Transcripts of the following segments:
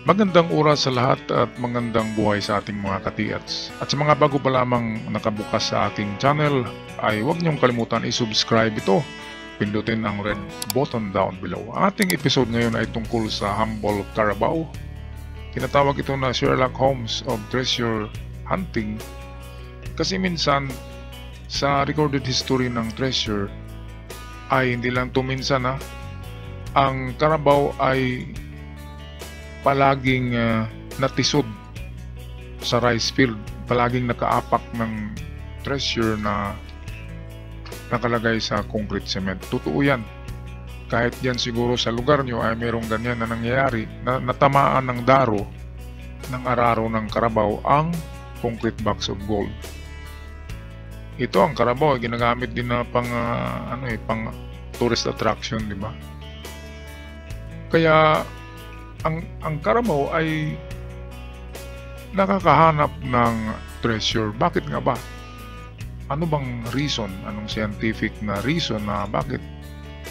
Magandang oras sa lahat at magandang buhay sa ating mga katiats. At sa mga bago pa lamang nakabukas sa ating channel, ay huwag niyong kalimutan i-subscribe ito. Pindutin ang red button down below. Ang ating episode ngayon ay tungkol sa Humble Carabao. Tinatawag ito na Sherlock Holmes of treasure hunting kasi minsan sa recorded history ng treasure ay hindi lang ito minsan ang Carabao ay palaging natisod sa rice field, palaging nakaapak ng treasure na nakalagay sa concrete cement. Totoo yan. Kahit yan siguro sa lugar nyo ay merong ganyan na nangyayari na natamaan ng daro ng araro ng Carabao ang concrete box of gold. Ito ang Carabao ay ginagamit din na pang tourist attraction, di ba? Kaya ang Carabao ay nakakahanap ng treasure. Bakit nga ba? Ano bang reason? Anong scientific na reason na bakit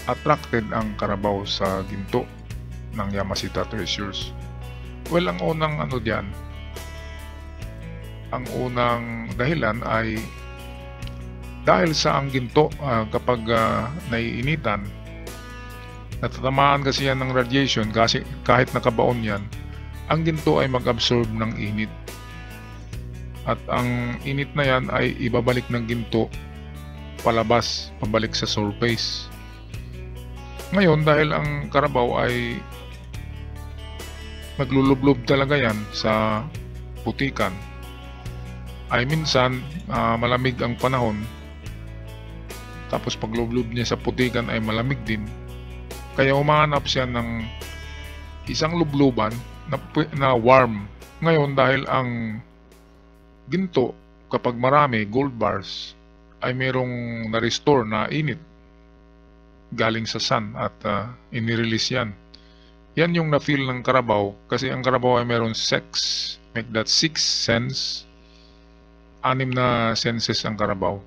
attracted ang Carabao sa ginto ng Yamashita Treasures? Well, ang unang ang unang dahilan ay dahil sa ang ginto kapag naiinitan, natatamaan kasi yan ng radiation kasi kahit nakabaon yan, ang ginto ay mag-absorb ng init. At ang init na yan ay ibabalik ng ginto palabas, pabalik sa surface. Ngayon, dahil ang Carabao ay naglulublob talaga yan sa putikan, ay minsan malamig ang panahon, tapos paglublob niya sa putikan ay malamig din. Kaya umahanap siya ng isang lubluban na warm. Ngayon, dahil ang ginto kapag marami gold bars ay merong na-restore na init galing sa sun at inirelease yan. Yan yung na-feel ng Carabao kasi ang Carabao ay meron make that 6 sense. 6 na senses ang Carabao.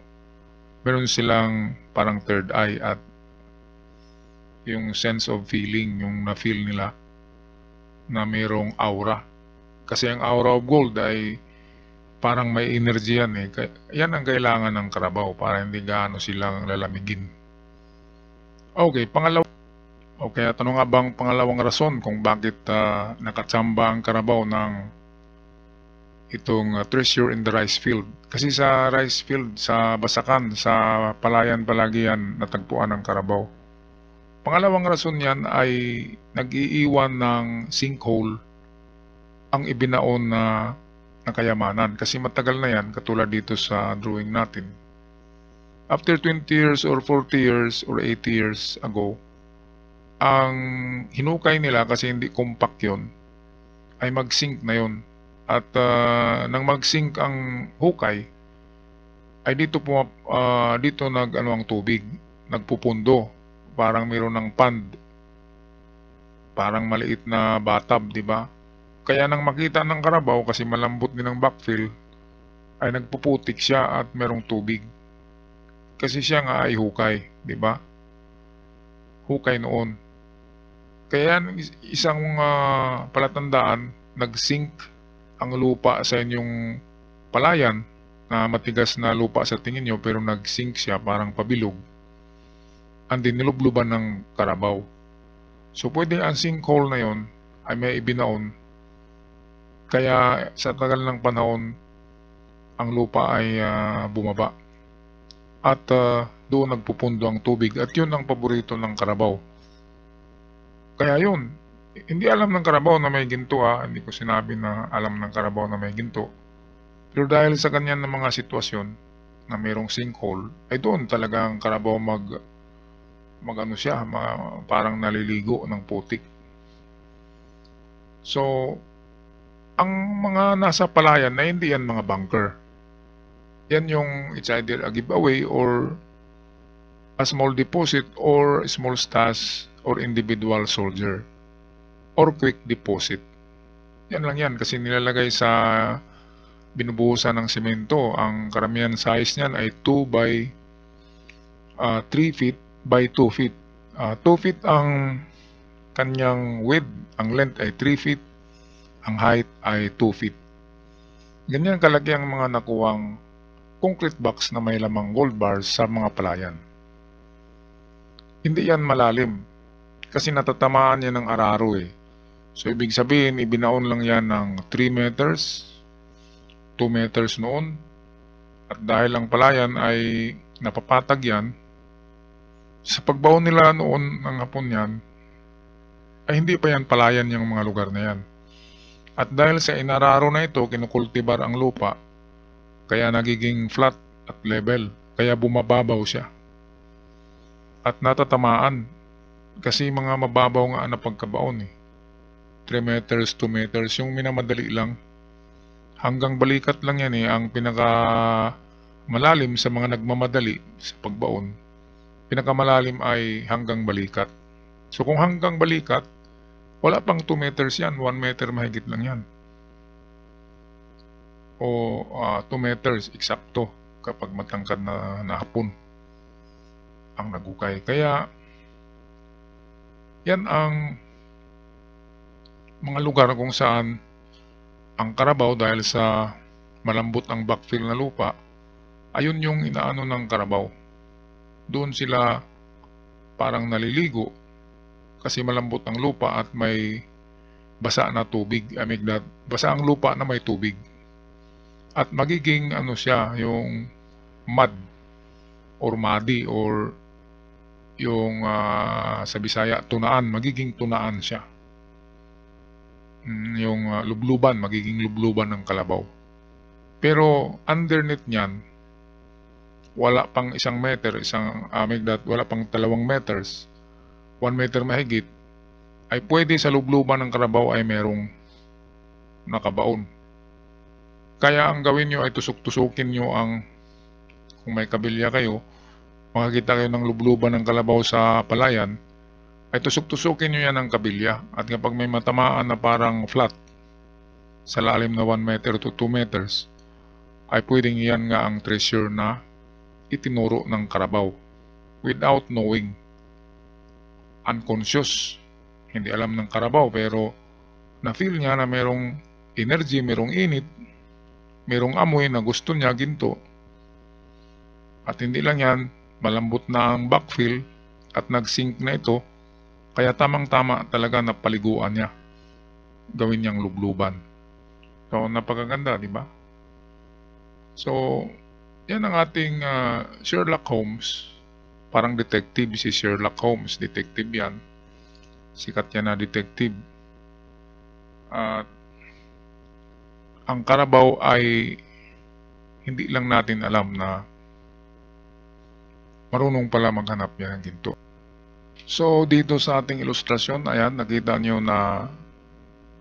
Meron silang parang third eye at yung sense of feeling, yung na-feel nila na mayroong aura. Kasi ang aura of gold ay parang may energy yan eh. Yan ang kailangan ng Carabao para hindi gaano silang lalamigin. Okay, ano nga bang pangalawang rason kung bakit nakatsamba ang Carabao ng itong treasure in the rice field? Kasi sa rice field, sa Basakan, sa Palayan palagi yan natagpuan ng Carabao. Pangalawang rason yan ay nag-iiwan ng sinkhole ang ibinaon na kayamanan. Kasi matagal na yan, katulad dito sa drawing natin. After 20 years or 40 years or 80 years ago, ang hinukay nila kasi hindi compact yun, ay mag-sink na yun. At nang mag-sink ang hukay, ay dito ang tubig, nagpupundo. Parang mayroon ng pond, parang maliit na bathtub, di ba? Kaya nang makita ng Carabao, kasi malambot din ang backfill, ay nagpuputik siya at merong tubig. Kasi siya nga ay hukay, di ba? Hukay noon. Kaya isang palatandaan, nag-sink ang lupa sa inyong palayan, na matigas na lupa sa tingin nyo, pero nag-sink siya, parang pabilog. Ang dinilubluban ng Carabao. So pwede ang sinkhole na yon ay may ibinaon. Kaya sa tagal ng panahon, ang lupa ay bumaba. At doon nagpupundo ang tubig. At yun ang paborito ng Carabao. Kaya yun, hindi alam ng Carabao na may ginto Hindi ko sinabi na alam ng Carabao na may ginto. Pero dahil sa ganyan na mga sitwasyon na mayroong sinkhole, ay doon talaga ang Carabao parang naliligo ng putik. So, ang mga nasa palayan na hindi yan mga bunker. Yan yung it's either a giveaway or a small deposit or small stash or individual soldier or quick deposit. Yan lang yan kasi nilalagay sa binubuhusan ng semento. Ang karamihan size niyan ay 2 by 3 feet by 2 feet. 2 feet ang kanyang width, ang length ay 3 feet, Ang height ay 2 feet. Ganyan kalaki ang mga nakuwang concrete box na may lamang gold bars sa mga palayan. Hindi yan malalim kasi natatamaan yan ng araro eh. So ibig sabihin, ibinaon lang yan ng 3 meters, 2 meters noon. At dahil ang palayan ay napapatag yan, sa pagbaon nila noon ng hapon yan, ay hindi pa yan palayan yung mga lugar na yan. At dahil sa inararo na ito, kinukultibar ang lupa, kaya nagiging flat at level, kaya bumababaw siya. At natatamaan, kasi mga mababaw nga na pagkabaon eh. 3 meters, 2 meters, yung minamadali lang. Hanggang balikat lang yan eh, ang pinaka malalim sa mga nagmamadali sa pagbaon. Pinakamalalim ay hanggang balikat. So kung hanggang balikat, wala pang 2 meters yan, 1 meter mahigit lang yan. O 2 meters, eksakto, kapag matangkad na hapon ang nagukay. Kaya, yan ang mga lugar kung saan ang karabaw dahil sa malambot ang backfill na lupa, ayun yung inaano ng karabaw. Doon sila parang naliligo kasi malambot ang lupa at may basa na tubig. Basa ang lupa na may tubig. At magiging ano siya, yung mud or muddy or yung sa Bisaya, tunaan, magiging tunaan siya. Yung lubluban, magiging lubluban ng kalabaw. Pero underneath niyan, wala pang 1 meter, wala pang 2 meters, 1 meter mahigit, ay pwede sa lubluban ng kalabaw ay merong nakabaon. Kaya ang gawin nyo ay tusok-tusukin nyo kung may kabilya kayo, makakita kayo ng lubluban ng kalabaw sa palayan, ay tusok-tusukin nyo yan ng kabilya. At kapag may matamaan na parang flat, sa lalim na 1 meter to 2 meters, ay pwedeng yan nga ang treasure na itinuro ng karabaw without knowing. Unconscious, hindi alam ng karabaw pero na-feel niya na merong energy, merong init, merong amoy na gusto niya ginto. At hindi lang yan, malambot na ang backfill at nag-sink na ito, kaya tamang-tama talaga na paliguan niya. Gawin niyang lubluban. So, napakaganda, di ba? So, yan ang ating Sherlock Holmes. Parang detective si Sherlock Holmes. Detective yan. Sikat yan na detective. At ang karabaw ay hindi lang natin alam na marunong pala maghanap yan ng ginto. So, dito sa ating ilustrasyon, ayan, nakita nyo na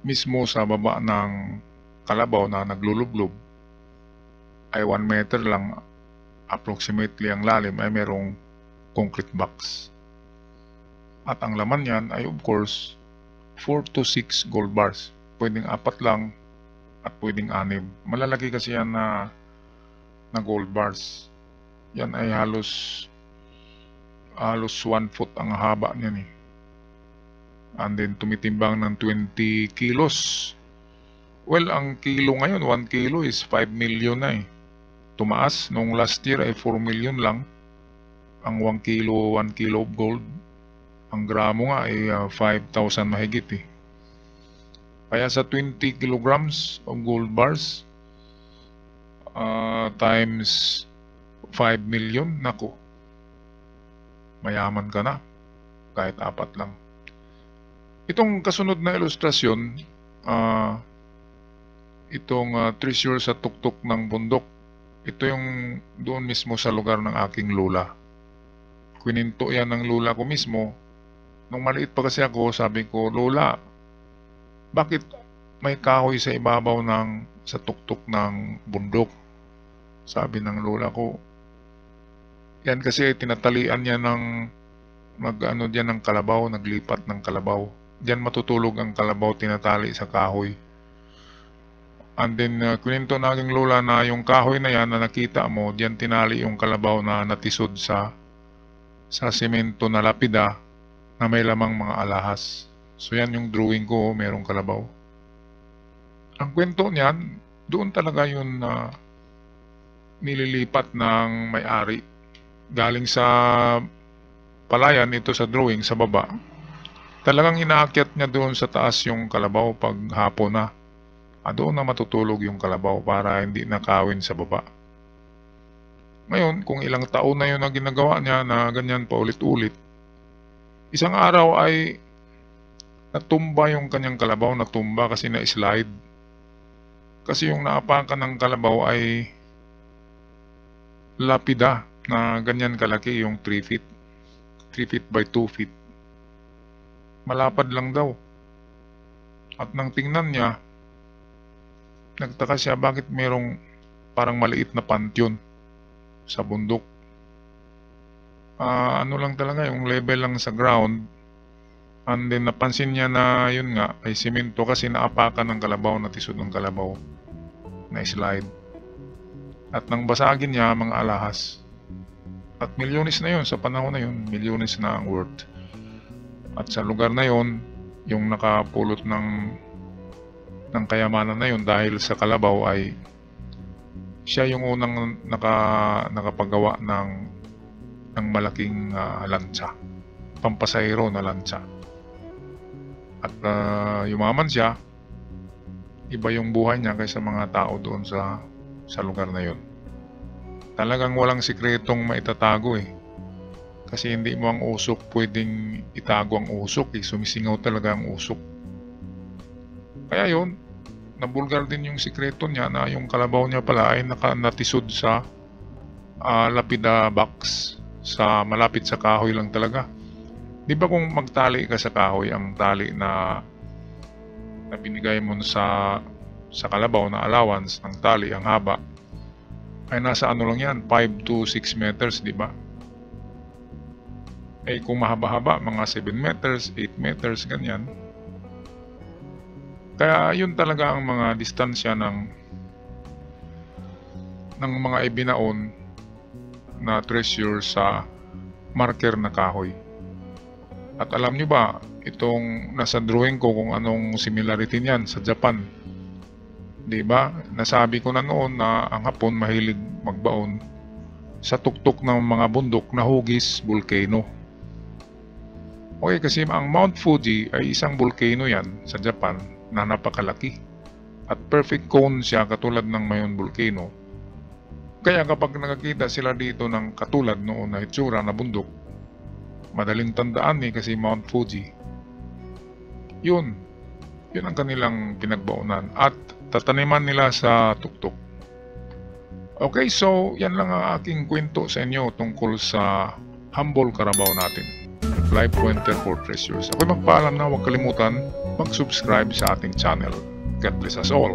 mismo sa baba ng kalabaw na naglulublob ay 1 meter lang approximately ang lalim ay merong concrete box. At ang laman yan ay of course 4 to 6 gold bars. Pwedeng 4 lang at pwedeng 6. Malalaki kasi yan na gold bars. Yan ay halos 1 foot ang haba niyan eh. And then tumitimbang ng 20 kilos. Well, ang kilo ngayon, 1 kilo is 5 million na eh. Tumaas, nung last year ay 4 million lang. Ang 1 kilo of gold. Ang gramo nga ay 5,000 mahigit eh. Kaya sa 20 kilograms of gold bars times 5 million, nako, mayaman ka na kahit 4 lang. Itong kasunod na ilustrasyon, itong treasure sa tuktok ng bundok, ito yung doon mismo sa lugar ng aking lola. Kwininto yan ng lola ko mismo. Nung maliit pa kasi ako, sabi ko, Lola, bakit may kahoy sa ibabaw sa tuktok ng bundok? Sabi ng lola ko, yan kasi tinatalian niya ng ng kalabaw, naglipat ng kalabaw. Diyan matutulog ang kalabaw, tinatali sa kahoy. And then, kwento na aking lola na yung kahoy na yan na nakita mo, diyan tinali yung kalabaw na natisod sa semento na lapida na may lamang mga alahas. So yan yung drawing ko, merong kalabaw. Ang kwento niyan, doon talaga yun na nililipat ng may-ari. Galing sa palayan, ito sa drawing sa baba. Talagang inaakyat niya doon sa taas yung kalabaw pag hapon na. Doon na matutulog yung kalabaw para hindi nakawin sa baba. Ngayon, kung ilang taon na yun na ginagawa niya na ganyan paulit-ulit, isang araw ay natumba yung kanyang kalabaw, natumba kasi na-slide. Kasi yung naapakan ng kalabaw ay lapida na ganyan kalaki, yung 3 feet. 3 feet by 2 feet. Malapad lang daw. At nang tingnan niya, nagtaka siya bakit merong parang maliit na pantyon sa bundok. Ano lang talaga, yung level lang sa ground. And then napansin niya na yun nga, ay simento kasi naapakan ng kalabaw, natisod ng kalabaw na slide. At nang basagin niya, mga alahas. At milyones na yun, sa panahon na yun, milyones na ang worth. At sa lugar na yun, yung nakapulot ng kayamanan na yun dahil sa kalabaw ay siya yung unang nakapagawa ng malaking lansa, pampasahero na lansa. At yumaman siya, iba yung buhay niya kaysa mga tao doon sa lugar na yun. Talagang walang sikretong maitatago eh. Kasi hindi mo ang usok pwedeng itago ang usok eh. Sumisingaw talaga ang usok. Kaya yun, nabulgar din yung sikreto niya na yung kalabaw niya pala ay natisod sa lapida box sa malapit sa kahoy lang talaga. Di ba kung magtali ka sa kahoy, ang tali na binigay mo sa kalabaw na allowance ng tali, ang haba, ay nasa ano lang yan, 5 to 6 meters, di ba? Eh kung mahaba-haba, mga 7 meters, 8 meters, ganyan. Kaya yun talaga ang mga distansya ng mga ibinaon na treasure sa marker na kahoy. At alam nyo ba, itong nasa drawing ko kung anong similarity niyan sa Japan. Diba? Nasabi ko na noon na ang Hapon mahilig magbaon sa tuktok ng mga bundok na hugis, volcano. Okay, kasi ang Mount Fuji ay isang volcano yan sa Japan na napakalaki. At perfect cone siya katulad ng Mayon volcano. Kaya kapag nakakita sila dito ng katulad noon na itsura na bundok, madaling tandaan kasi Mount Fuji. Yun ang kanilang pinagbaunan at tataniman nila sa tuktok. Okay, so yan lang ang aking kwento sa inyo tungkol sa humble Carabao natin, Live Pointer for Treasures. Ako'y magpaalam na, huwag kalimutan mag-subscribe sa ating channel. God bless us all.